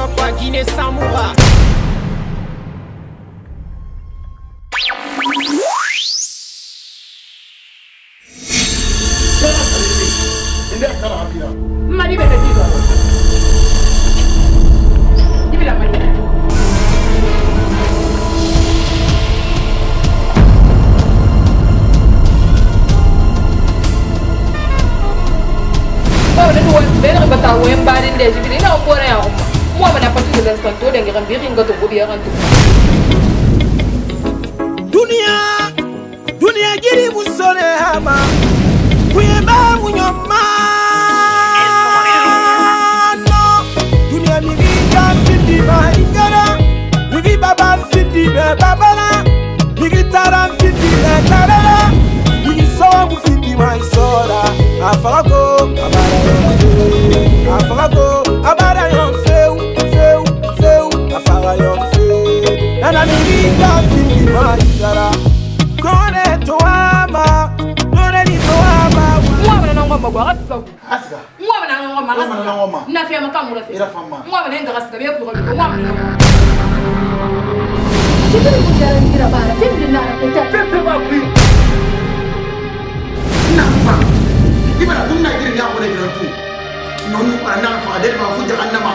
Papa Guinée Samoura. Mali bɛ di dɔ i bɛ Mali bawo ne duwa bɛ ne bata wo en barin de jibiri na ko na ya mo mana patu de l'instant to de ngiran bi ringa to gobi ya kan dunia giri musone hama kuyeba munyoma no dunia ni vinga fiti mahingara ni baba fiti be babala ni gitara fiti be karala ni sawa mu fiti maisora afako abara yo feu afara yo feu nana ni vinga fiti mahingara kone toama ngoma asika ngoma na ngoma na fiya makamu la fiya ngoma na nga asika be ko ngoma na kitu kujara ngira bara findi na ta pepe ba ku na fa ibara kunna girin ya kore gidan tu nonu ana fa da ba fu jahannama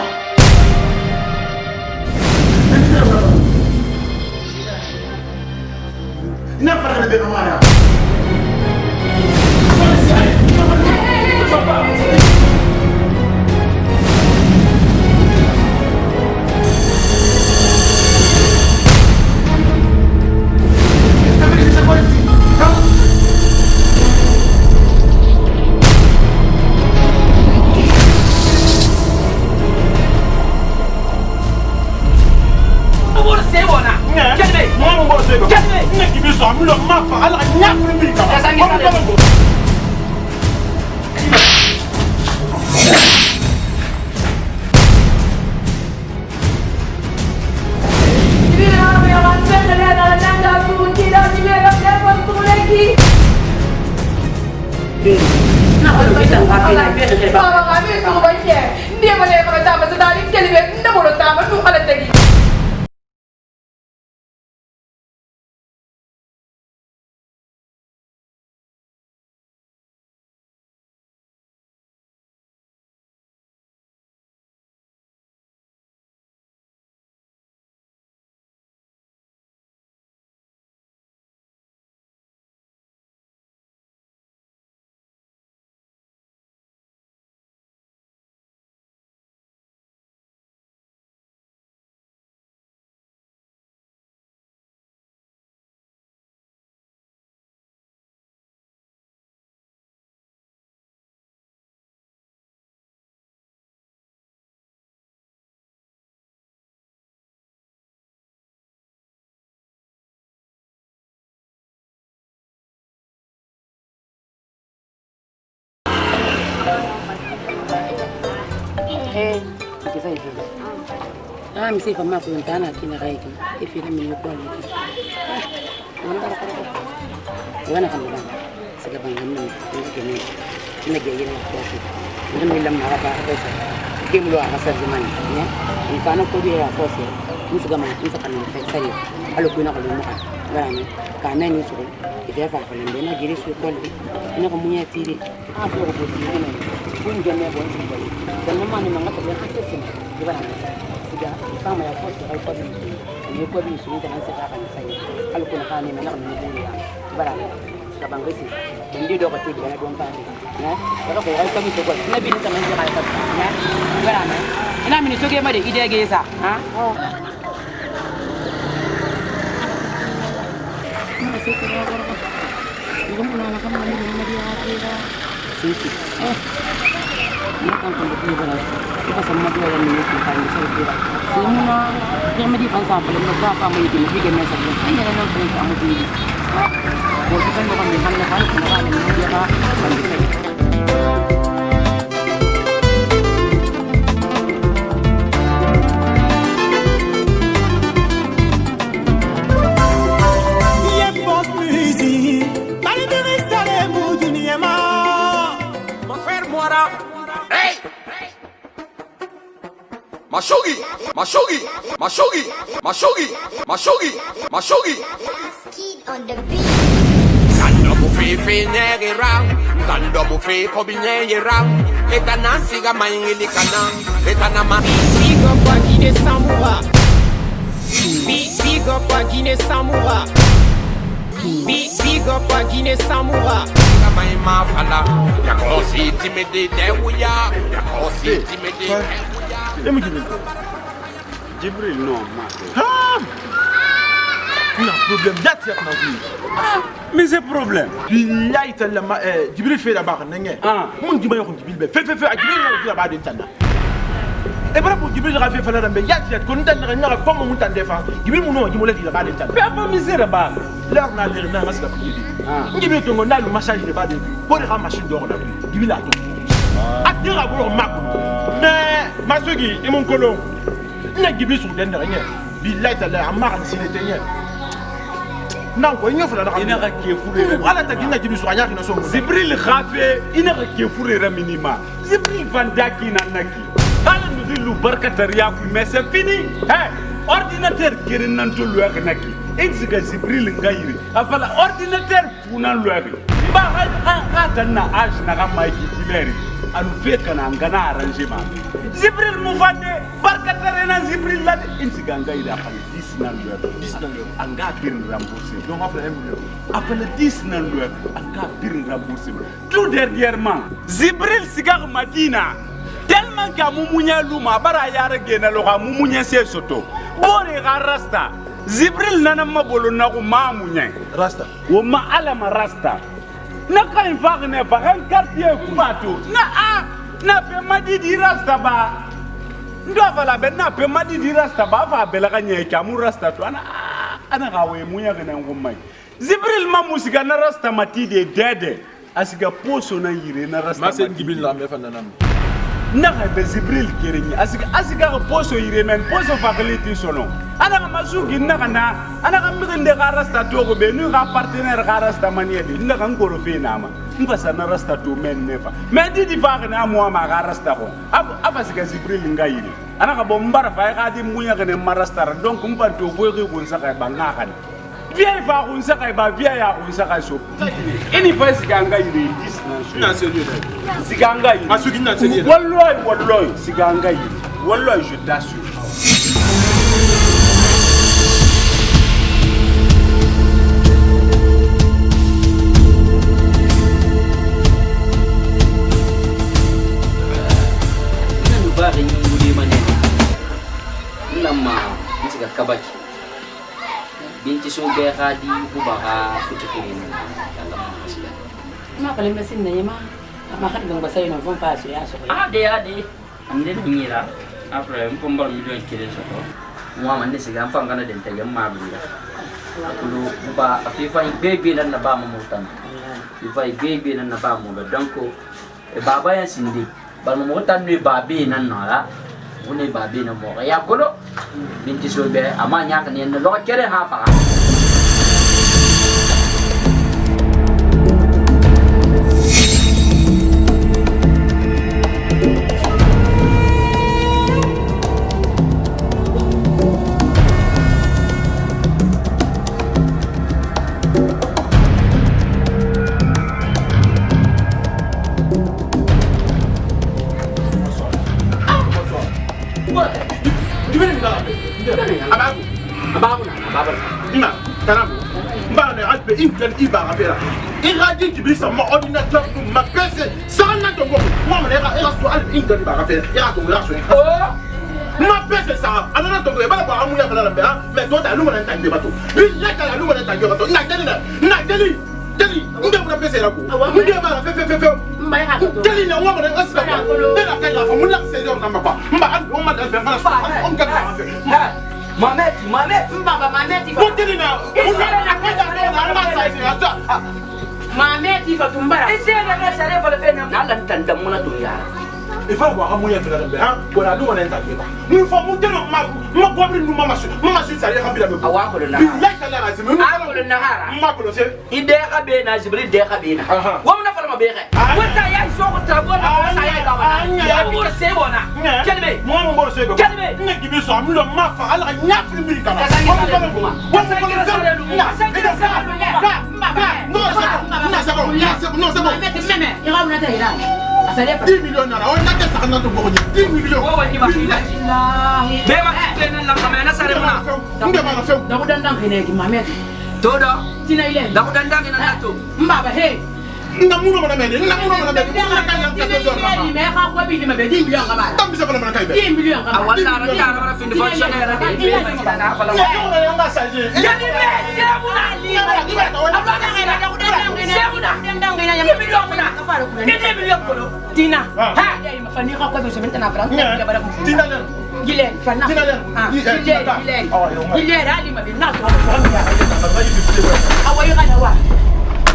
na fara da kamara misi kama kuntana kina kaiki ifi na mimi kwa niki wana kama bana siga banga mimi ngene ina ge yana kwa shi ndan mi lamma ba ba sa kimlo a kasar zaman ne in kana ko biya ko se in siga ma in saka nan sai alo ko ina ko mu kana ne kana ni su ida fa fa ne na giri su ko ina ko munya tiri a ko ko ti ne kun gane bon su bali dan ma ne manga ko ya kasar ne ba siga fama ya ko ai ko ni ko bi su ne sai ka sai alo ko na ne na ne ne ya bara siga bangasi ndi do ko ti ga don fa ne ya ko ai ko bi ko na bi ni tan ji ai ka ne bara ne ina mini soge ma de ide ge sa ha Sisi. Makan kembali beras. Kita semua tu yang minum kain besar kira. Semua yang mesti pasal belum berapa mungkin lebih kena saja. Ini yang nak beri kamu di. Boleh kan bukan di mana kan? Kenapa yang dia tak sampai. Kid on the beat. Kando buffet nyeri rang, kando buffet kobinye rang. Eta nansi ga mayingili kanang, eta nama. Big up à Guinée Samoura. Big up à Guinée Samoura. Big up à Guinée Samoura. Ga may mafala, ya kosi timede dewuya, ya kosi timede dewuya. Jibril non, ma. Non, problème, y'a na vie. Mais c'est problème. Billahi tellement Jibril fait là-bas, n'engé. Mon Jibril on Jibril fait Jibril là-bas de tanda. Et voilà pour Jibril a fait faire là-bas, y'a qu'on t'a n'a pas mon temps de faire. Jibril mon Jibril là-bas de tanda. Pas misérable. Là on a l'air n'a pas ça pour Jibril. Jibril ton on a le massage de bas de pour les machine d'or là. Jibril a tout. A dire à vous ma. Mais Masugi et mon colon. N'a Jibril sur den rien. Billahi tellement amar si les tenir. Non, quoi, il y a un qui est fourré. Voilà, t'as dit que tu sois rien qui ne sont pas. Zibril Khafé, il y a un qui est fourré minima. Zibril Vandaki Nanaki. Alors nous disons Barkataria, mais c'est fini. Ordinateur qui est dans tout le Naki. Exiga Zibril Ngaïri. Enfin, l'ordinateur pour nan l'ouari. Bah, attends, âge n'a pas maïki Pileri. À nous faire qu'un angana arrangement. Zibril Moufane, Barkatarena Zibril là. Exiga Ngaïri a fallu 10 nan l'ouari. 10 nan l'ouari. Anga birin remboursé. Donc après 1 million. Après le 10 nan l'ouari. Anga birin remboursé. Tout dernièrement, Zibril Sigar Madina. Tellement qu'à Moumounia Luma, Barayara Genaloga, Moumounia Soto. Bore Rasta. Zibril Nanama Bolona ou Mamounia. Rasta. Ou ma alama Rasta. N'a qu'un vagne, pas un quartier Kubato. Na pe madi di Rasta ba. Ndova la ben na pe madi di Rasta ba va belaganye kamu Rasta to ana gawe munya gana ngomai. Zibril mamusika na Rasta mati de dede. Asiga poso na yire na Rasta. Ma c'est Jibril la me fana nam. N'a be Zibril kerenyi asiga poso yire men poso fakaliti sono. Ana ga masugi na kana ana ga migende ga Rasta to go be nu ga partenaire ga Rasta maniedi na ga ngoro fe nama. Mbasa na Rasta to men nefa. Men di fa ga na mo ma ga Rasta ko. Aba siga Zibril ngayiri. Ana ga bombara fa ga di munya ga ne marasta donc mba to go ge go nsaka ba ngakani. Viens va on saka ba via ya on saka so. Ini fa siga ngayiri dis Na c'est lui. siga ngayiri. Masugi na c'est lui. Wallahi siga ngayiri. Wallahi je t'assure. Bari ngudi mane nama misiga kabaki binti so be khadi bu baka futi kirin Allah masiga Ma kali mesin na yema. Ma khadi bang basay na fon paso ya so. ade ande nyira après un pombar million kirin so mo amande siga am fangana den ta yamma bula kulu ba afifa bebe nan na ba mu mutan afifa bebe nan na ba mu donc e baba ya sindi balmo motan ni babi nan nala une babi na mo ya kolo binti so be amanya kan yen lo kere ha fa Il a dit que ça m'a ordinateur ma PC ça n'a pas moi mais il a soit il donne pas faire il a comme là ma PC ça alors non donc il va pas amuler là mais toi t'as l'homme dans ta bateau il y a t'as l'homme dans ta bateau na deli on doit PC là on doit faire deli na moi dans ça de la caille là on l'a c'est on n'a pas on m'a fait on gagne Mamet, mbaba Mamet ifa. Kutilina, Mamet ifa tumbara. Isere na sare fa le na Allah tanda mona dunya. Ifa wa amuya fela be ha, wala du wala nta keba. Ni fa mu teno ma gobri nu mama su sare ha bila be. Awa ko na. Billahi kala razim. Awa ko na hara. Ma ko se. Ide ka be na Jibril de ka be na. Wa na fa ma be ka. Wata ya so ko trabo na sa ya ga wa. Ya ko se bona. Kelbe. Mo mo se go. Kelbe. so am lo ma fa ala nya fi mi kala $10 millions on a que ça dans ton bon 10 millions Namuno mana mede, namuno mana mede. Muna kanya katezo rama. Ni me ha kwa bi ni me 10 million ka ba. Tambi se fala mana kai be. 10 million ka ba. Awala ra ya ra fin function era de be na fala. Ya yo na yanga saje. Ya ni me se muna ni ba ni ba ta wala. Abla na ga da ngina. Se muna ndang ngina ya 10 million muna. Ka fara kuna. 10 million ko. Tina. Ha ya ni mafani ka kwa bi se menta na fara. Ya bara ku. Tina len. Gilen fana. Tina len. Gilen. Gilen ali ma bi na ko ya. Awayi ga na wa.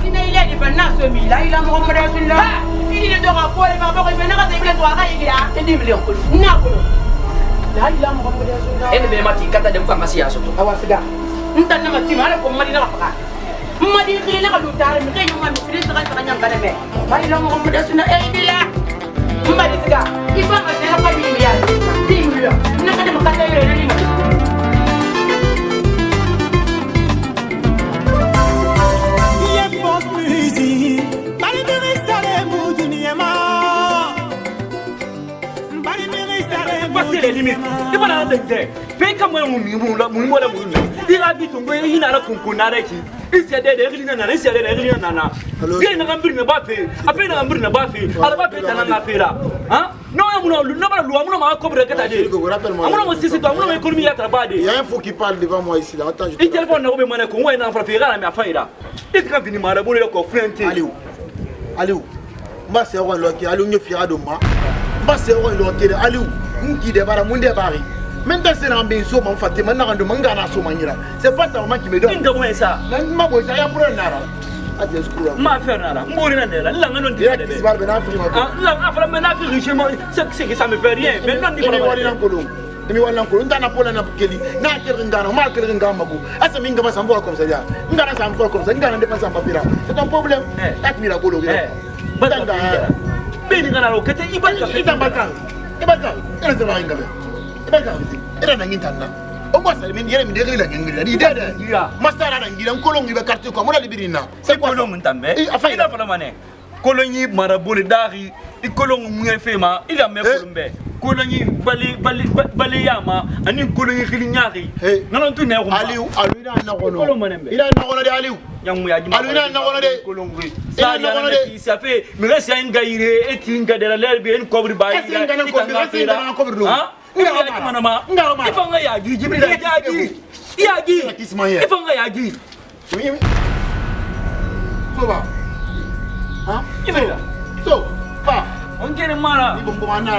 Ina ile ni fana so mi la ila Muhammad Rasulullah. Ini dia doa ko le ma ba ko fena ka se to aga yigira 10 million ko. Na ko. La ila Muhammad Rasulullah. Ene be mati kata dem pharmacie aso to. Awasiga. Ntan na mati mala ko mali na faka. Madi khile ka lutare mi kay ma mi fili sa ka nyang kana me. La ila Muhammad Rasulullah e bila. Madi siga. Ifa ma se ka bi ya. 10 million. Na ka de makata yere na ni ma. Les limites. Il va la tête. Paye comme moi mon wala mon. Il a dit ton boy il n'a pas conconare qui. Il s'est dit rien nana, il s'est dit rien nana. Il n'a pas pris ne pas faire. Après n'a pas pris ne pas faire. Alors pas faire dans la faire. Hein? Non, non pas loi, non ma cobre que t'as dit. Moi moi c'est toi, moi économie à travailler. Il y a un faux qui parle devant moi ici là. Attends, je. Il téléphone n'a pas mené qu'on va en faire la ma faille là. Il quand venir mara bon le confronter. Allez où? Moi c'est un loi qui allô ñu fira de moi. Moi c'est un loi qui allô qui débarra mon débarri. Maintenant c'est un bien somme en fait, maintenant on demande à la somme. C'est pas ta maman qui me donne. Comment ça? Ma boy ça y a pour un nara. Adieu school. Ma faire nara. Mourir nara. Là on dit. Il va venir en Afrique. Ah, là afala menafi richement. C'est que ça me fait rien. Maintenant il faut aller en Colombe. Demi wala ko ndana pola na keli na kele ngana ma kele ngana mago asa minga ba sambo comme ça ya ngana sambo comme ça ngana dépense en papira c'est un problème atmira bolo badanga beni ngana ro kete ibaka ibaka ina zama inga be ibaka ina na ngintana o mo sa min yere mi de la ngila di de masara na ngila kolongi be quartier ko mo la libirina c'est kolongi ntambe ina fala mané kolongi marabole dari i kolongi muye fema ila me kolombe kolongi bali yama ani kolongi khilinyari nanon tu ne ko aliou ina na kono ina na kono de aliou yang muya jima ina na kono de kolongi sa ya na ki ça fait me reste une gaire et tinga de la lerbe en kobri ba ira ina na kobri ha ina ya mana ma ifanga ya gi jibril ya gi ifanga ya gi oui so ba ha ifanga so pa on kere mara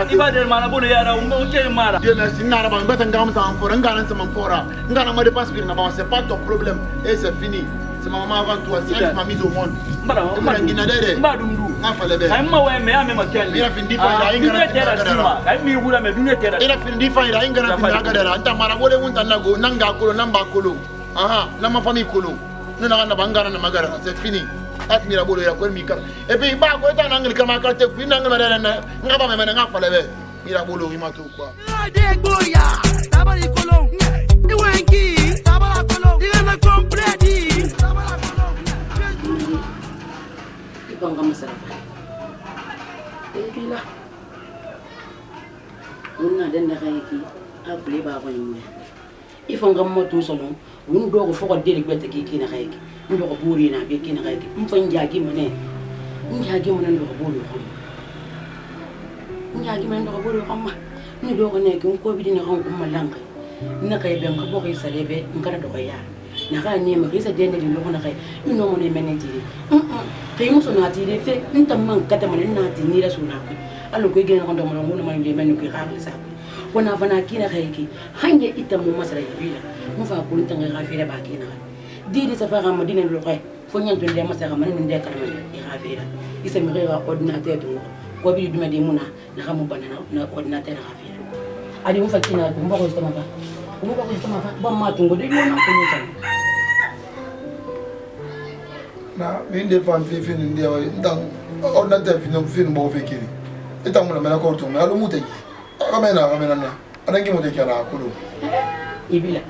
iba del mara bono yara on kere mara Dieu merci nana ba ngata ngam sa amfora ngana sa amfora ngana ma dépense bir na ba c'est pas ton problème et c'est fini c'est ma maman avant toi c'est elle qui m'a mise au monde mbara ngina dede mbadumdu na fale be ay ma we me ame makali ira fin difa ida ingana tera ay mi wula me dunya tera ira fin difa ida ingana fin daga dara anta mara bole wunta nago nanga kolo namba kolo aha la ma famille kolo nuna na bangana na magara c'est fini atmira bolo ya ko mi kar et puis ba ko ta nangil kama carte ku nanga na dana ngaba me nga fale be mira bolo ri mato quoi de goya tabali kolon iwengi tabala kolon ina completi tabala kolon ibanga masara bila unna den da kayki abli ba ko nyum ifo ngam mo tu solo wun do ko foko deli gbete ki kina kayki ndo ko buri na be kina kayki mfa njaagi mane njaagi mane ndo ko buri ko njaagi mane ndo ko buri ko ma ni do ko ne ko bi dina ko malanga na kay ben ko ko salebe ngara do ko ya na ga ni ma kisa dende di lo na kay ino mo ne meneti kay mo so na ti de fe ntam man kata man na ti ni la suna ko allo ko gena ko do mo ngona man de men ko xaar sa wana fana kina kayki hange ita mo masara yibila mo fa ko ntanga gafira ba kina didi sa fa ga madina lo kay fo nyanto de masara man ni de kalama ni gafira isa mi ga ordinateur to ko bi duma de muna na ga mo banana na ordinateur gafira adi mo fa kina ko mo ko stama ba mo ko stama ba ma tungo de mo na ko ni tan na min de fam fi fin ndi wa ndang ordinateur fin mo fe kiri eta mo na mena ko to me alo muteki ramena na Adangi mo de kala kulo. Ibila.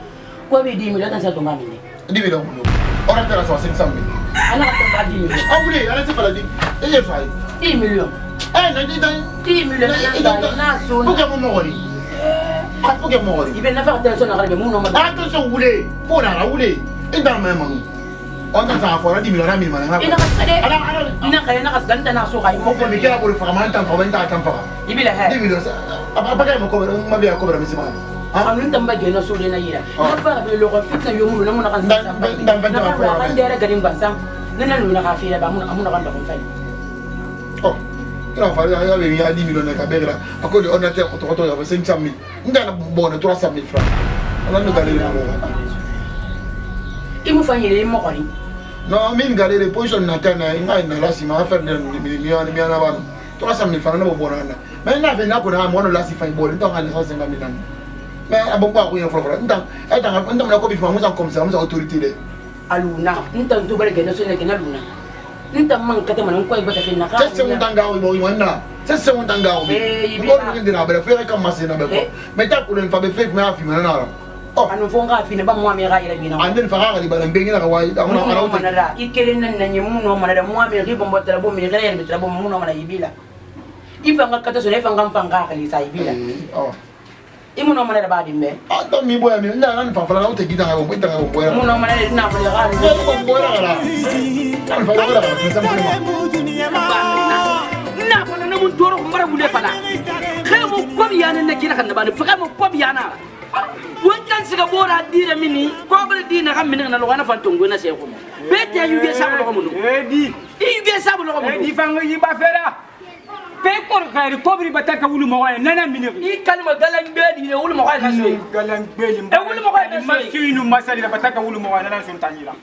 Ko be 10 millions tan sa tonga mini. 10 millions kulo. Ora tera so 500 000. Ana ka tonga 10 millions. Awule, ala se fala di. E ye fay. 10 millions. Na di dan. 10 millions na so. Pourquoi mo mori? Pourquoi mo mori? Ibila na fa attention na kalbe mu no ma. Attention wule. Fona la wule. Enda mama. On t'a fait fora 10 millions na minima na. Ina ka sade. Ina kaya na kasdan tan na so kay Mo ko mi kera bol fama tan fama tan tan fama. Ibila ha. 10 millions. Apa kay mo ko ma biya ko bra mi sima. Anun tamba gena so de na yira. Na fa be lo ko fitna yo mu na mo na kan sa. Dan ban Na fa kan dere garin bansam. Nana lu na ka fi ba mu na kan da ko fay. Oh. Ina fa ya be ya 10 millions na ka bera. Ako de ordinateur ko to ya 500 000. Nda na bona 300 000 francs. Ala no galeri mo. Imu fanyire mo ko ni. Non, mais une galère, position natana, il a une lassie, ma affaire de millions, millions avant. 300 000 francs, non, bon, mais il avait n'a pas moi, la lassie, il bon, donc, à 150 000 ans. Mais à bon, pas, oui, il faut faire. Donc, la copie, moi, comme ça, nous autorité. Aluna, nous t'en tout bel gena, ce n'est qu'un aluna. Nous t'en manque, on quoi, il va te faire naka. C'est mon tanga, oui, c'est mon tanga, oui. Il faut que nous avons fait comme ma sœur, mais t'as pour une femme fait, mais à finir, oh, anu fonga fini ba moi mera ila bina. Anden fara ali balan bengi na kawai, amuna ana uti. Manara, ikere nan nan yemu no manara moi me ribo mbotara bo me gere me trabo mu no mana ibila. Ifanga kata so ifanga mfanga kali sa ibila. Oh. Imu no manara ba dimbe. Ah, to mi boya mi nda nan fa fala na uti gida ngabo ita ngabo boya. Mu no manara na fa ga ni. Ko boya la. Kan fa ga la, san Na fa na mun toro ko mara bule fala. Kai mu ko biya nan na kira kan da ba ni fa mu ko biya na. Wancan siga bora dire mini ko bala dina kam mini na lo wana fantongo na se ko mo bete yu ge sabu lo ko mo edi yu ge sabu lo ko mo edi fanga yi ba fera pe ko khairi ko bri bataka wulu mo way nana mini I kalma galan be di ne wulu mo ko na so galan beli wulu mo ko na so masinu masali da bataka wulu mo way nana sun tanila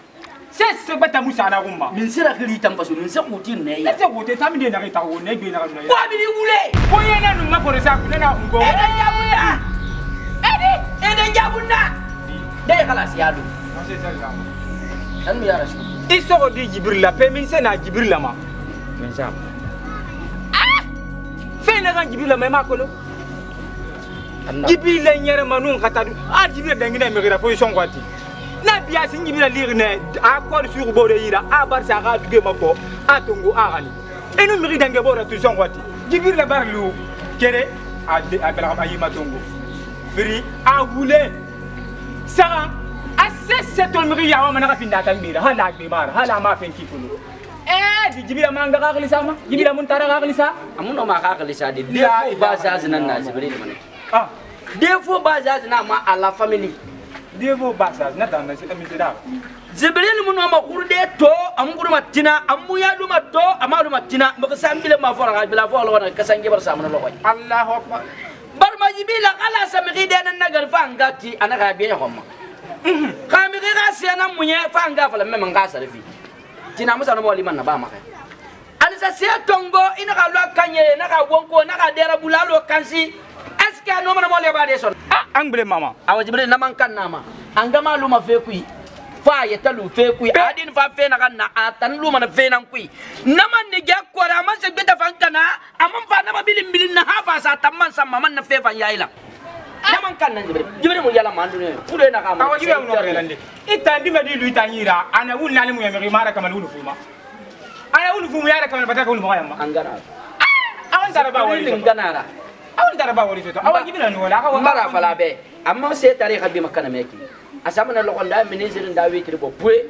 c'est bata musa na gumma min sira khiri tamba so min sa ko tin ne ya ese ko te tamide na ta ko ne be na ga ko bi ni wule ko yena nu ma ko sa ko na ngo Ede jabunda. Dai khalas ya do. Anu ya rasul. Iso di Jibril la pe min se na Jibril la ma. Men sa. Ah! Fe na kan Jibril la ma ko lo. Jibril la nyere manun kata du. Ah Jibril da ngina me gira position kwati. Na biya sin Jibril la lirne a ko sur bo de yira a bar sa ga duge mako a tongo a gani. Enu mi gira nge bo ra position kwati. Jibril la bar lu kere a bela ma yima tongo. Firi a voulu Sarah assez cette olmeri ya wa manaka finda tambira hala gbemara hala ma fen kifulu di jibila manga ka khalisama jibila mun tara ka khalisa amuno ma ka khalisa de defo ba zazna na jibril man ah defo ba zazna ma ala family defo ba zazna dan na sita mitida jibril mun ma kurde to am guru matina am ya du matto amadu matina maka sambile ma fora ka bila fo lo na kasange bar samana lo ko Allahu akbar barma jibila kala samiri de nan nagal fanga ti anaka biya homma kamiri ga siana munye fanga fala meme nga sarfi tina musa no moli man na ba maka anisa se tongo ina ka lo kanye na ka wonko na ka dera bulalo kansi eske no man moli ba de son angle mama awa jibril na man kan nama anga maluma fe kui fa ya talu fe kui adin fa fe na kan na atan lu man fe nan kui naman ni ga kwara man se beta fankana amman fa na bilin bilin na hafa sa tamman samma man na fe fan yaila naman kan nan jibril mu yala mandu ne pure na ka ma awa jibril no belande ita ndima di luita nyira ana wul nani mu yamiri mara kamal wulu fuma ana wulu fuma yara kamal bataka wulu mo yamma angara awan daraba wali ganara awan daraba wali to awa jibril no wala awa mara fala be amma se tariqa bi makana meki asamana lo konda ministre nda wetri bo pue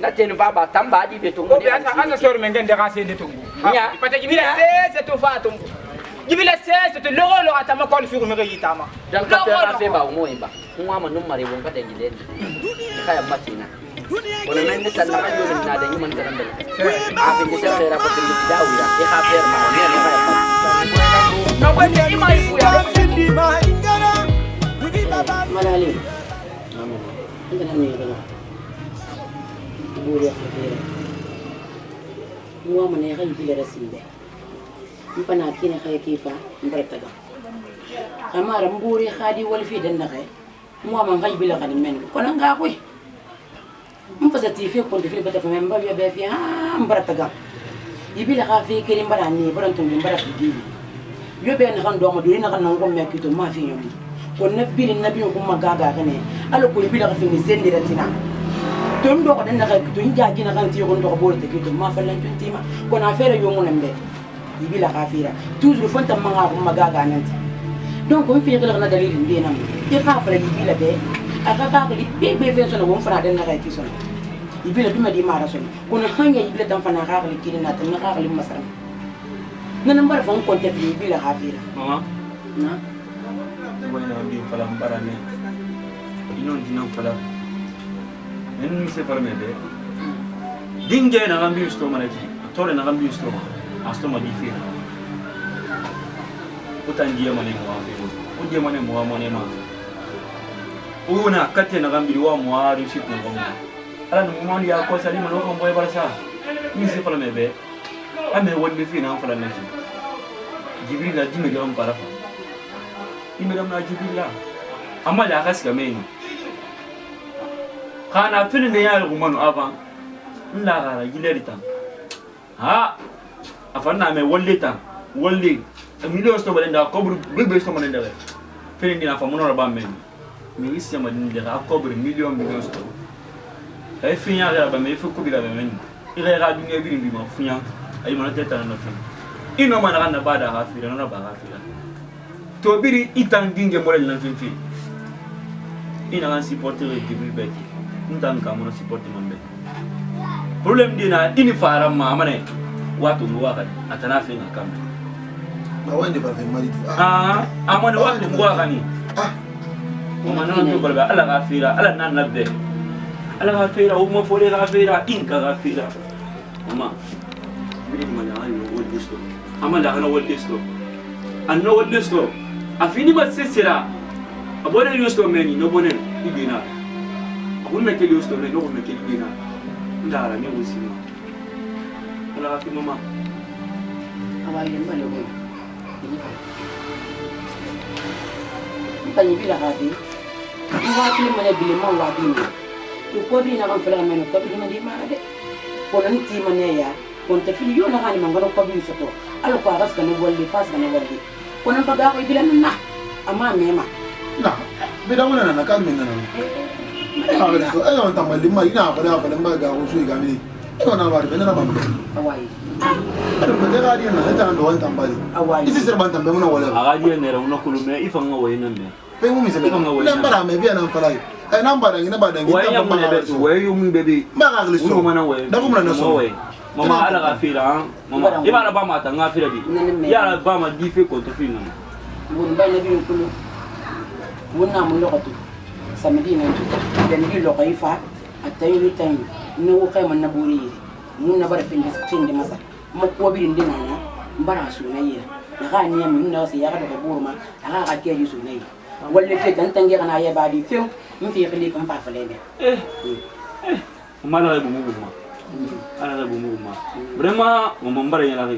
na tenu baba tamba di betongo o be ana sor men ngende ga se de tongo ya pata jibila se to fa tongo jibila se to lo atama ko fi ko yitama dan ka ta fe ba mo imba kuma manum mare bon ka de gilen kaya matina wala men tan na yo na de man tan de a be de se ra ko de dawira e ka fer ma ne ne kaya no ko de mai ku ya malali Enggak nih kalau buru aku dia, gua mana yang ibu lara sini deh, empat nak ni kaya kifa, mereka dah. Kamar buru khadi walfi dan nak, gua mana ibu lara ni men, kau nak aku? Empat TV pun TV betul member dia befi, mereka dah. Ibu lara fi kirim barang ni, barang tunggu barang di. Dia benar kan dua maduri nak nanggung mereka itu maafi nyomi. na biri na biyo kuma gaga ne ala ko bi daga fini zende da tina don do ko den daga don jaji na kan ti ko do bo te ki to ma falan tun tima ko na fere yo mun mbe bi la kafira toujours fonta manga ko magaga nan donc on fi na dalil ndi nam e ka fara bi la be aka ka ko bi be fe so no fara den na ka ti so ibila duma di mara so ko na hanya ibila tan fana ka ko ki na tan ka ko masara nan bar fa ko te fi bi la kafira mama na wayna bi fala mbarane inon dinan fala en se farmede dinge na gambi sto manaji tore na gambi sto asto ma di fi utangie mane mo afi uje mane mo amone ma una kate na gambi wa mo ari ship na ngomo ala no mo ya ko sali mano ko boy barsa ni se farmede ame wonde fi na fala naji jibril la dimi gam parafa imedam na jibril amma da kaska meni kana fini ne ya rubu manu aban la gara gilerita ha afanna me wollita wolli million sto balenda kobru bebe sto balenda fini dina fa munora ba men mi isse ma din dira kobru million sto ay finya ga ba me fu ko bi ga men ire ga dunya bi ma finya ay ma teta na fi ino ma na bada ha fi na ba ha fi to biri itang dinge molel na fi ina kan supporter Jibril beki ntan kamu supporter mambe problem dina ini fara mamane watu ngwaka atana fi na kambe ba wende ba fe mari amane watu ngwaka ni mama na to balba ala gafira ala nan nabde ala gafira o mo fole gafira inka gafira mama biri ma ya ayo o disto amala kana o disto anno o disto afini ba sesira abone yusto meni no bonen idina abunna ke yusto meni no ke idina ndara ne usima ala fi mama awali mbale ko tani bila hadi iwati mane bile ma wadi to ko bi na kan fela meno ko bi ma di ma de ko nan ti mane ya ko ta fili yo na hani mangalo ko bi soto ala ko agas kan wolli fas kan wolli ko nan fa ga ko bila na ama mema na bida wona na kan minna na ha bida so ayo ntamba lima ina fa mba ga ko sui ga mi ko na bari bena na ba awai ado ko ga di na ta ndo ntamba li awai isi sir ban tambe muna wala aga di ne ra una kulume ifanga wayna me pe mu mi se na mbara me bia na mfala ai na mbara ngina ba dangi waya mu ne be wayu mu bebe ba ga gli so mana waye da kuma na so mama ala gafira mama ibara ba mata ngafira di ya ba ma di fe ko to fi na bun bay na bi kulu wonna mun lokatu samedi na tu den bi lokai fa atay ni tay no kay man na buri mun na bar fin de masa mo ko bi ndina na mbara su na yira na ga ni mun na se ya ga ko burma aga ga ke ji su na yi walle fe tan tangi kana ya ba di fe mun fi khali kan fa fale be mala bu mu ma ala bu mu ma vraiment mo mbara ya la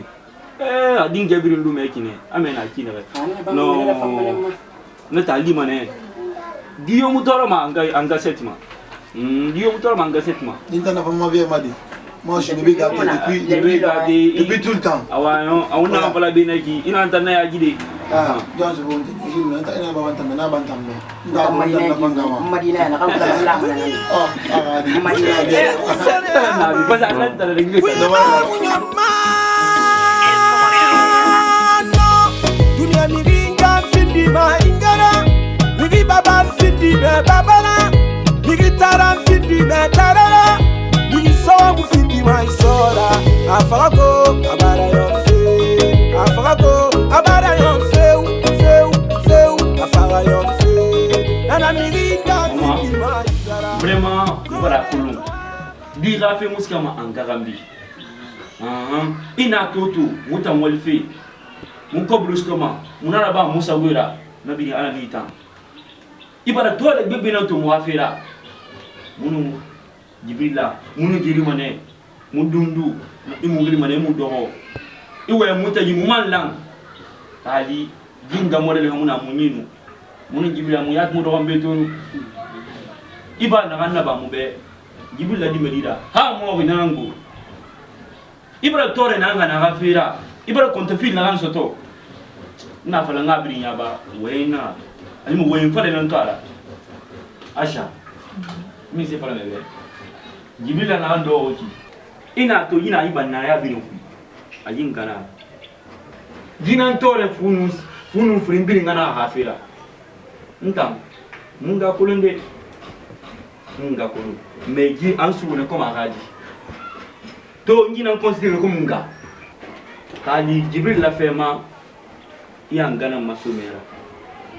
adin jabirin du me kine amena kine no na tali mane dio mutoro ma anga setima dio mutoro ma anga setima intana fa ma vie madi moi je ne vais depuis tout le temps awano awuna pala binaki ina tanna ya gide jangan sebut ini nanti ina bawa tanah na bantam no nda mo na pangawa madina na kan kala la madina na bi pasa nan tara ringi dunia miringa findi maingara migi baba findi me babala migi taram findi me tarara migi somu findi maisora afako abara yo fe afako abara yo feu afara yo fe nana miringa findi maingara vraiment bara kulum di gafe muskama angarambi ina toto mutan walfe mun ko brustoma munara ba musa wira nabi ala ni tan ibara dole bebe na to muafira munu jibrila munu jiri mane mudundu imu giri mane mu doho iwe mutaji mumallan ali jinga modele muna munyinu munu jibrila mu yak mu doho betonu ibara na ganna ba mu be jibrila di medida ha mo winango ibara tore na ngana gafira ibara kontafil na gan soto na fala ngabri nyaba wena ali mo woyin fale non to ala asha mi se para mebe jibila na ndo oki ina to ina ibanna ya binu ajin kana jinan tore funun frimbiri ngana hafira ntam munga kulunde munga kulu meji ansu ne koma gadi to ngina considérer comme munga kali jibril la fema yangana masumera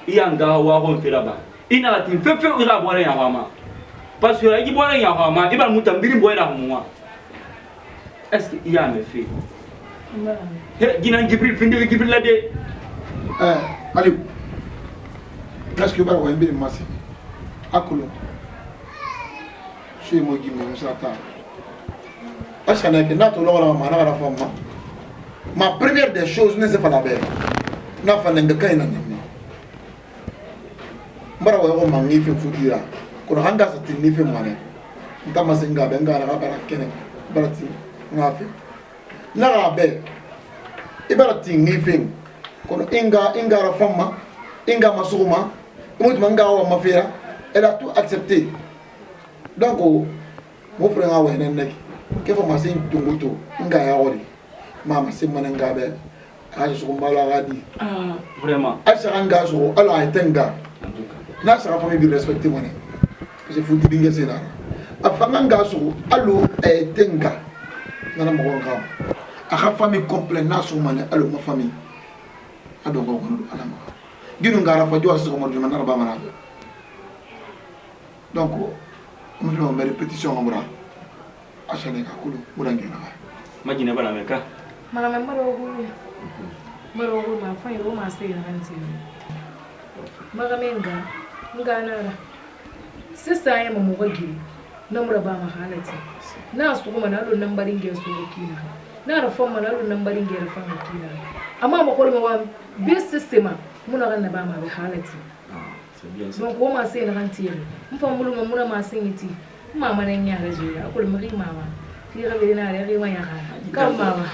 yanga wa ko firaba ina tin fefe ira bore ya wama parce que aji bore ya wama iba mutambiri boy na humwa est-ce que il y a me fait jinan jibril findi jibril la de Aliou, est-ce que vous avez un peu de masse? Akolo, je suis moi qui me suis attendu. Est-ce que ma première des choses, n'est pas la belle. N'a pas de cas. Mara wa mangi fe futira. Ko hanga sa tinni fe mane. Ntama singa benga na bara kene. Barati ngafe. Na be. Ibarati ngife. Kono inga rafama, inga masuma, imut manga wa mafira, elle a tout accepté. Donc mon frère a wéné nek, que faut masser tunguto, inga ya ori. Mama c'est mananga be, a je suis mbala radi. Ah, vraiment. A ça anga so, ala etenga. Na ça famille bi respecter moné. Parce que faut dingue c'est là. A fanga so, alo etenga. Nana mo ngam. A famille complète na so mané, alo ma famille. Ado ko ko alama ginu ngara fa jowa so mo dum na ba mana donc on fait une répétition amura achane ka kulu murange na majine bala meka mala me maro gu ma fa yo ma sai na hanti maga menga ngana sisa ya mu gogi na mura ba ma halati na su kuma na lo nan barin ge su kina na rafon ma na lo nan barin ge rafon kina amma ma ko ma bi système muna ganna ba ma bi halati donc ko ma sai na hanti mu fa mulu muna ma sai yiti mama nan ya raje ya ko mu ri mama fi rabe na ri ma ya kan mama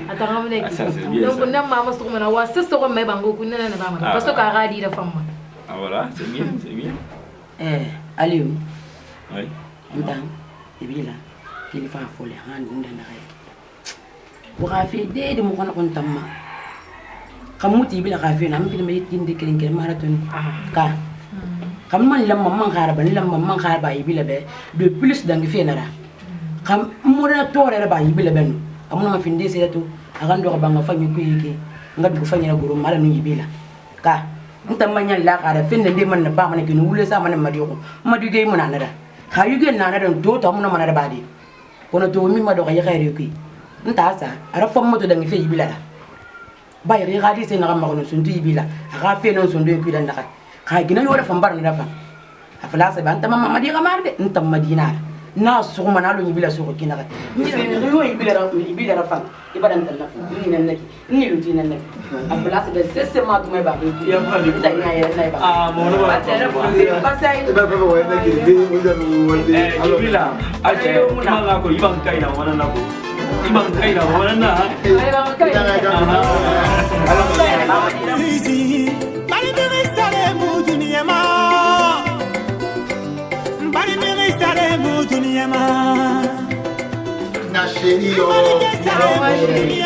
atanga mu ne ki donc nan mama su kuma na wa sisse ko mai bango kun nan na ba ma parce que ka gadi da famma ah voilà c'est bien Aliou oui ndan ibila kilifa fole han ndan na hay wa fi de mo kono kon tamma kamuti bila kafe na mpi me tinde kelen marathon ka kam man lamma man kharaba ibila be de plus dangi fe nara kam mura tore ba ibila ben amuna ma finde se to agando ko banga fanyi ku yike ngadu ko fanyi na guru mala no ibila ka nta manya la kara finde de man na ba man ke no wule sa man madiyo madiyo mun anara ha yuge na na don to amuna man ba di kono to mi ma do ka yakare ku nta sa ara fammo to dangi fe ibila da bayri gadi se na ma kono sundu ibila aga fe non sundu ku dan naka ka gina yo da fambar na fa afala sa ban tamma madi ga marde nta madina na su kuma na lo ibila su ko kina ka ni yo ibila fa ibadan tan na ni nan naki ni lu tinan naki afala sa da sesse ma to mai ba ko ya ba ni da nya ya na ba mo no ba ba sai ba wa na ki be mun da wonde ibila aje ma ko iban kai na wana na ko iban kai na wana na ai ba kai na chérie yo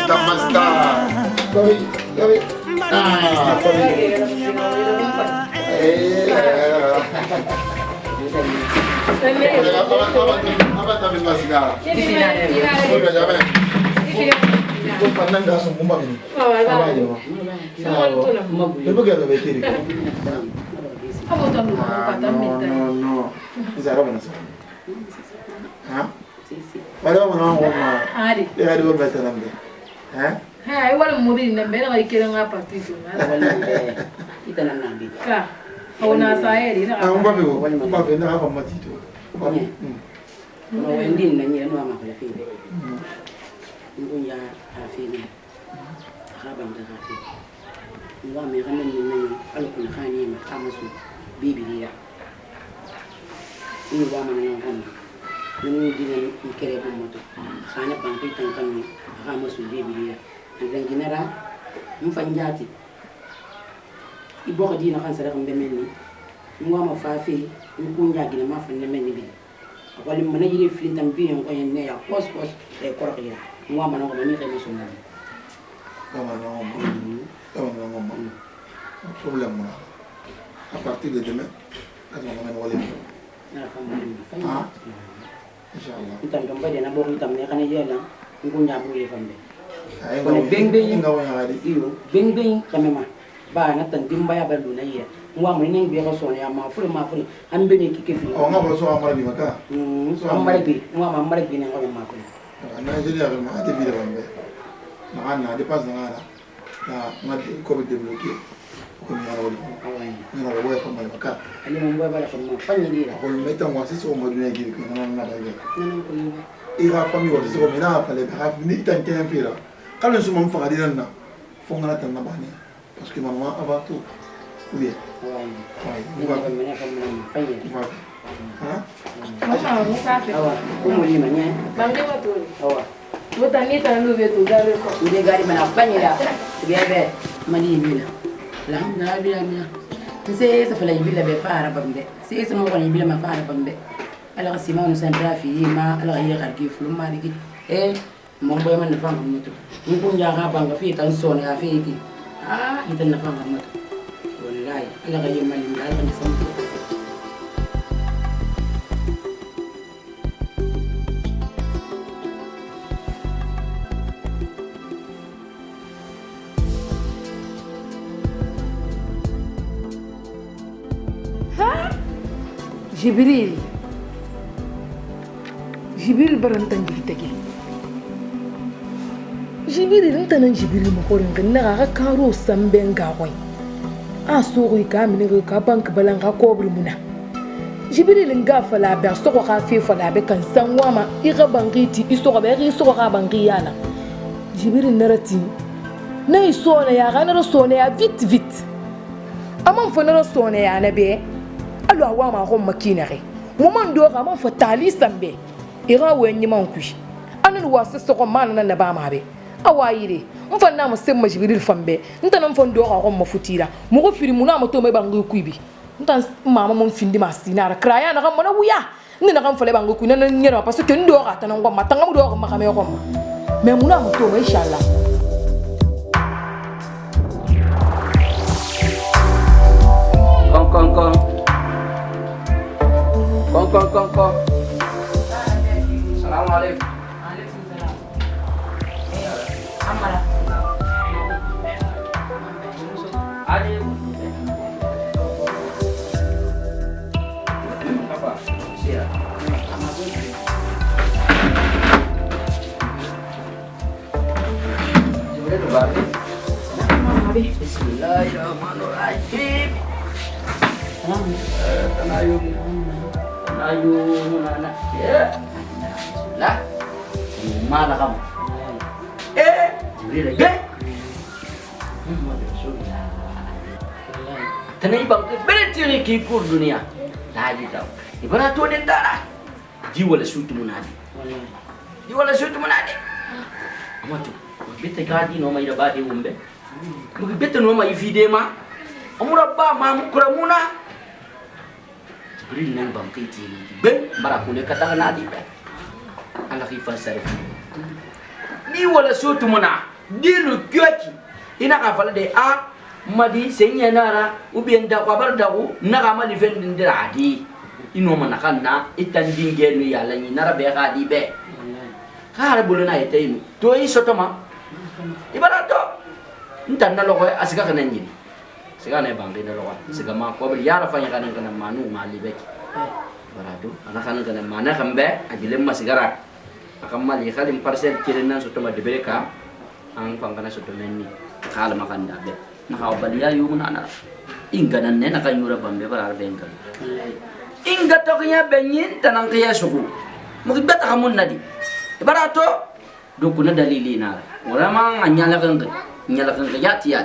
tamasta oui Wala mo na ako ma. Ari. Ya do ba talambe. Ay wala mo din na mera ay kira nga partido na. Kita na nabi. Ka. Ona sa eri na. Ang ba bigo? Ba be na ako matito. No wendin na niya no ama ko fi. Ngunya afini. Habang da kafi. Ngwa me ganan ni nan alkun khani ma kamasu bibiliya. Ni wa man na hon. Ni dina kere bu moto xana banki tankan ni xama su bibiliya dan ginara mu fanjati ibo di na kan sara kan bemen ni ngwa ma fa fe ngu nya gina ma fa ne men ni wali mana yiri filin tam bi en ko en ne ya pos e ko ya ngwa ma no ko ni xey so na kama non problème mo à partir de demain quand on va wali ah inshallah itam dom bade na bo itam ne xane yela ngu nya bu ye fambe ay ko beng beng nga wa ngadi iyo beng beng kamema ba na tan dimba ya balu na ye ngwa mo ne ngi ko so ya ma fure ambe ne kike fi o nga ko so amara bi maka so amara bi ngwa ma amara bi ne ngwa ma ko na jeli ya ma ate bi de bambe na na dépasse na ngadi ko be débloquer ko ni ara wali ni ara wali fa maka ali mo boy bala ko ma fanyi di la ko meta mo sisi o maduna gi ko na da ge nan ko ni ira famille wa sisi ko mina fa le ha ni tan ken fira kala so mo fa di na fo ngala tan na bani parce que maman avant tout oui ni ko mena ko ma fanyi ha Mama, mo kafe. awa ko mo ni manya Bangde wa to. awa Wota ni tan lu beto gare ko. ide gari mana fanyi da bebe mani bila alhamdulillah bila miya sai sa fala bila be fara bambe sai sa mo ko bila ma fara bambe ala sima no san rafi ma ala ya garki fulum ma digi mo boy man fa ko mutu ko njaga banga fi tan son ya fi ki ita na fa mutu wallahi ala ga yemma ni ala ga sam Jibril barantan jitege Jibril ntanan Jibril mo korin kan na ka karo samben ga koy a so ko ka mine ka bank balan ka kobri muna Jibril nga fala ba so ko ka fe fala be kan sanwa ma i ga bangiti i so ko be ri so ko ka bangi yana Jibril narati na i so na ya ga na so na ya vite amon fo na so na ya na be alo awa ma ko makina re moment do ga man fo tali sambe ira wenyi man kushi anan wasu soko man nan na ba ma be awayire mfa na mo semma Jibril fambe ntana mfa ndo ga ko mafutira mo ko firi muna mo to me bangu kuibi ntan mama mo mfindi masina ra kraya na ga mo na wuya ni na ga mfa le bangu ku na nyera parce que ndo ga tan ngwa matanga mo do ga makame ko me muna mo to inshallah Kong. Assalamualaikum. Waalaikumsalam. Amara. Adi. Apa? Siap. Jibril balik. Bismillahirrahmanirrahim. Ayo anak ya lah mana kamu Jibril lagi tanai bang berarti ki kur dunia lagi tahu ibarat tu den darah jiwala sutu munadi amatu bete gadi no mai rabadi umbe bete no mai videma amura ba ma kuramuna Jibril nang bangkit ben barakule kata nadi be ala khifa sarif ni wala sutu muna dilu kyoki ina ka fala de a madi senya nara ubien da kwa bar dagu na ka mali fen dindira adi ino mana kanna itan dingelu yalla ni nara be ka di be kare buluna ite inu to yi sotoma ibarato ntan na lokoy asika kana nyini sega na bangke na lokoy sega ma ko ber yara fanya kana kana manu mali be barado ana kana kana mana kambe ajilem masigara akam mali khalim parcel kirena sotoma de bereka ang pangkana sotomenni kala makanda be naka baliya yumuna na ingana ne naka yura bambe barar bengal inga to kanya benyin tanang kaya suku mugibata kamun nadi ibarato dukuna dalili na wala mang anyala kan yati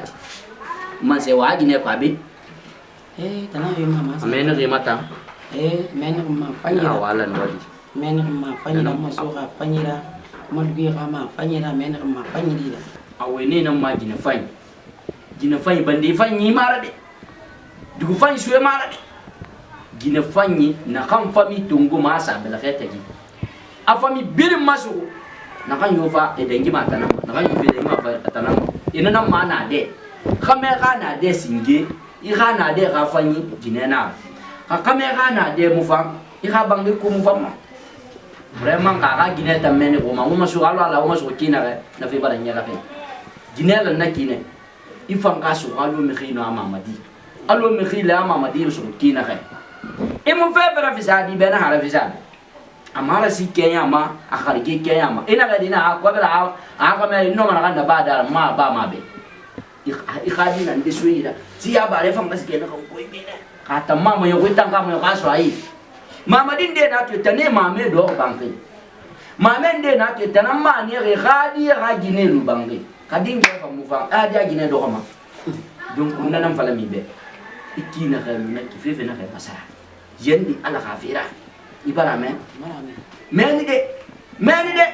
man se waji ne kwabi tanang yung mama amena de mata mena ma fanyira awalan wadi mena ma fanyira mo soka fanyira mo dugi ma fanyira mena ma fanyira awene na ma jina fany bandi fanyi mara de tu fanyi suwe mara gine fanyi na kan fami tungu ma sa bela kheta gi a fami bir masu na kan yofa edengi mata na kan yofa edengi ma fa atana ina na mana de kamera na de singe ira na de ga fanyi gine na ka kamera na de mu fam ira bangi ko mu fam vraiment ka gine tamene ko ma mu su ala ala mu su kina na fi bara nyala fe gine la na kine ifan ka su alu mi khino amamadi alu mi khila amamadi su kina khay e mo fe vera fisadi bena hala fisadi amara si kenya ma akharike kenya ma ina ga dina akwa bela aka me no mana na bada ma ba ma be ikhadi na ndisuira si ya bare fam bas kena ko ibena kata mama yo witanga mo ka so ai mama din de na to tane mama do banki mama de na to tane ma ne re khadi ga gine lu banki kadin ge fa mu fa a dia gine do ma donc on nan fala mi be ikina ga mi na ki fefe na ga pasara yendi ala khafira ibara me meni de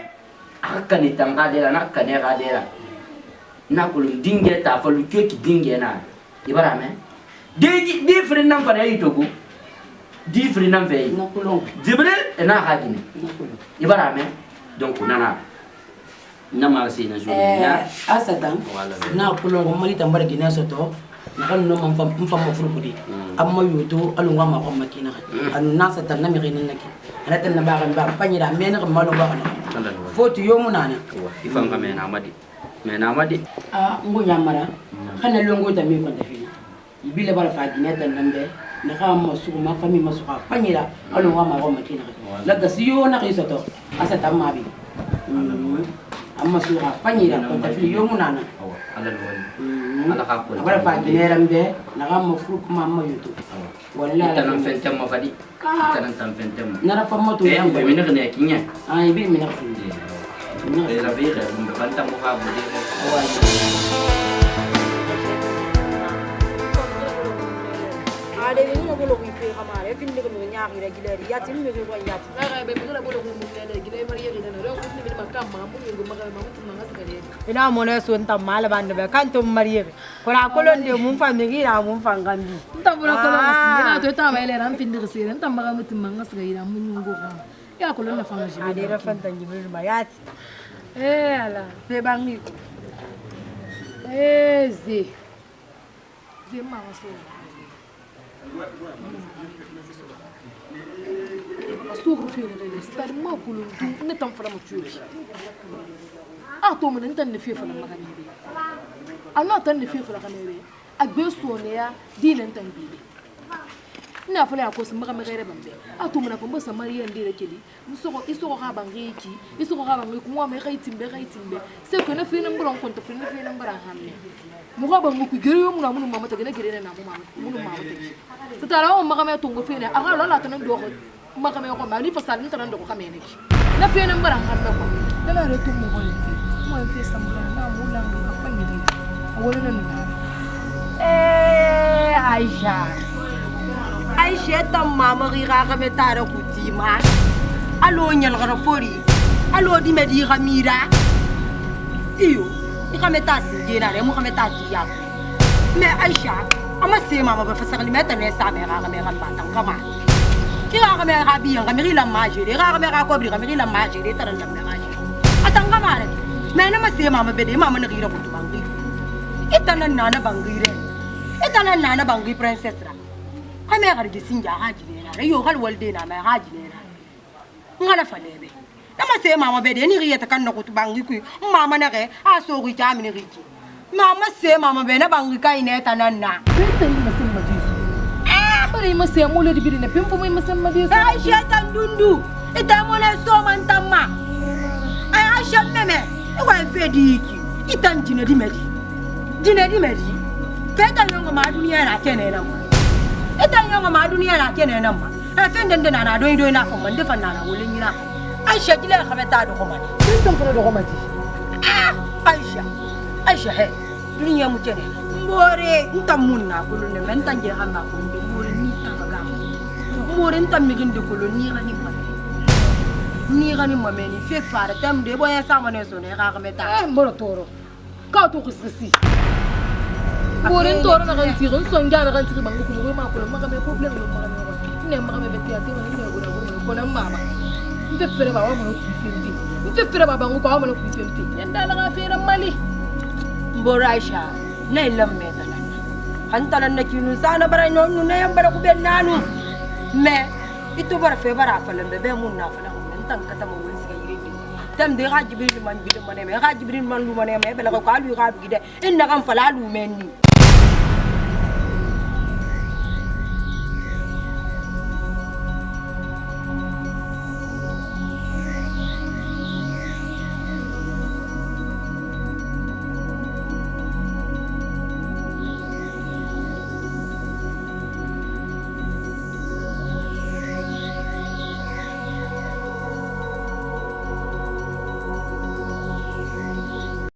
akani tanga de na kane ga de na kulum dinge ta falu ki dinge na ibara me di frin nan fa ne itogo di frin nan fe na kulong jibril ena hajini ibara me donc nana na marsi na julia asadan na kulong ko mali tambara gina soto kan no man fam ma furu kudi amma yuto alunga ma ko makina anu na satan na mi rinin naki ana tan na bagan ba panyira men ko malo ba kana fotu yo munana ifanga me na amadi ngo nyamara kana longo ta mi ko da fi ibile bara fa gina tan nambe na ka ma su ma fami ma su ka panyira alunga ma ko makina la da siyo na ki soto asatan ma bi amma su ka panyira ko da fi yo munana ala ala ka ko bara fa gineram de na ga mo fu kuma mo yuto wallahi tanam fentem ma fadi tanam tam fentem nara fa mo to yam be mina ne kinya ay bi mina fu de la vire mo banta mo ha budi ade ni mo bolo ki fe kamare fin de ko nyaari regular yatim me ko yati ay be bolo bolo ko mo ne gile mari yegi na ro ko ni be makam ma mo ngi ma ma sagale ina mo ne so nta mala bande be kan to mariye ko ra ko londe mun fa mi gira mun fa ngambi nta bolo ko ma sina to ta ma ile ram fin de sire nta ma mutum ma sagale mun nyungo ga ya ko lonna fa ma jibe ade ra fan tan jibril ma yati ala be bangi ze ma so asugru fi le stad ma kulu ne tam fara mo tuuri to mun tan ne fi fara magani be Allah tan ne fi fara kamere agbe so ne ya dinan tan bi ina fala ko sun magami gaire bambe to mun fa masa mariyan dire keli musoko isoko ga bangi ki isoko ga bangi kuma me gaitimbe c'est que ne fi nan buron konta fi ne fi nan bara hamne mu ga bangu ku gere yo mun amunu mama ta gene gere na mu mama ta tara o magami to ngo fi ne aga la tan do ko magami ko ma ni fa sal tan do ko kamene ki na fi nan bara hamne ko dala re tu mu ko mo fi samula na mu la ka fanni di wala nan Aisha ta mama rira ga metara kutima alo nyal gara fori alo di medi ramira iyo ika meta singena re mo meta tiya me Aisha ama se mama ba fasakali meta ne sa me ga me ga batang kama kira ga me ga biya ga me rila majere ga me ga ko bi ga me rila majere taran la me ga atanga mare me na ma se mama be de mama ne rira kutu bangi itana nana bangire itana nana bangi princess ra kame ga rigi sinja haji ne na yo gal walde na ma haji ne na ngala falebe ama se mama be de ni riya ta kan no kutu bangi ku mama na ge a so ri ta mi ni rigi mama se mama be na bangi kai ne ta nan na tani masin majisu bare ma se mo le di bi ne pimpo mo masin majisu Aisha tan dundu ita mo le so man tamma ay Aisha meme e wa fe di ki itan jine di medi fe ta nyongo ma duniya na kene na mo ita nyongo ma duniya na kene na ma e fe ndende na do na ko man defa na wole nyina Aisha kile khabeta do ko ma tin ko do ko ma Aisha he duniya mu kene mbore ntamun na ko ne men tanje hama ko mbore ni tanga ga mbore ntam mi ginde ko ni gani ma meni fe fara tam de boya sa ma ne so ne ga khabeta mboro toro ka to khisi Poren toro na kan tiro so nja na kan tiro bangu ko ma ko ma ka me problem lo ma me ko ne ma ka me beti ati ma ne gura ko na mama nte fere baba mo ku fenti nte fere baba ngo ko mo ku fenti yanda la ka fere mali Boraisha na ilam me dala hantalan na kinu sana bara no na yam bara ku ben nanu me itu bara fe bara falan be mun na falan men tan kata mo won siga yiri tam de ga jibril man bi de mane me ga jibril man lu mane me bela ko alu ga bi de inna kam fala lu men ni